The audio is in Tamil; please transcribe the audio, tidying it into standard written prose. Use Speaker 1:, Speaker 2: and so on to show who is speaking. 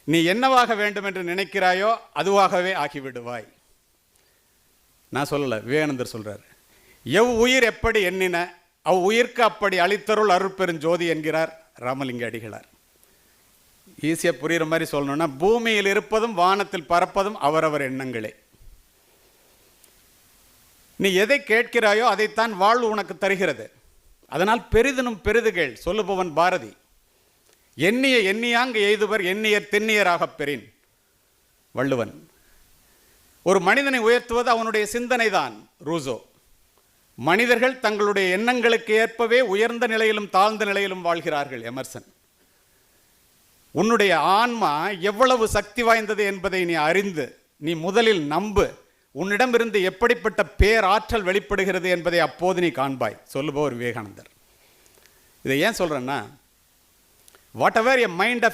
Speaker 1: நீ என்னவாக வேண்டும் என்று நினைக்கிறாயோ அதுவாகவே ஆகிவிடுவாய். நான் சொல்லலை, விவேகானந்தர் சொல்றார். எவ் உயிர் எப்படி எண்ணின அவ் உயிர்க்கு அப்படி அளித்தருள் அருட்பெருஞ்சோதி என்கிறார் ராமலிங்க அடிகளார். ஈஸியாக புரிகிற மாதிரி சொல்லணும்னா, பூமியில் இருப்பதும் வானத்தில் பறப்பதும் அவரவர் எண்ணங்களே. நீ எதை கேட்கிறாயோ அதைத்தான் வாழ்வு உனக்கு தருகிறது. அதனால் பெரிதினும் பெரிதுகள் சொல்லுபவன் பாரதி. எண்ணிய எண்ணியாங்க எய்துவர் எண்ணியர் தென்னியராகப் பெறின் வள்ளுவன். ஒரு மனிதனை உயர்த்துவது அவனுடைய சிந்தனை தான் ரூசோ. மனிதர்கள் தங்களுடைய எண்ணங்களுக்கு ஏற்பவே உயர்ந்த நிலையிலும் தாழ்ந்த நிலையிலும் வாழ்கிறார்கள் எமர்சன். உன்னுடைய ஆன்மா எவ்வளவு சக்தி வாய்ந்தது என்பதை நீ அறிந்து நீ முதலில் நம்பு. உன்னிடமிருந்து எப்படிப்பட்ட பேராற்றல் வெளிப்படுகிறது என்பதை அப்போது நீ காண்பாய் சொல்லுபவர் விவேகானந்தர். இதை ஏன் சொல்றேன்னா, வாட் எவர் எ மைண்ட்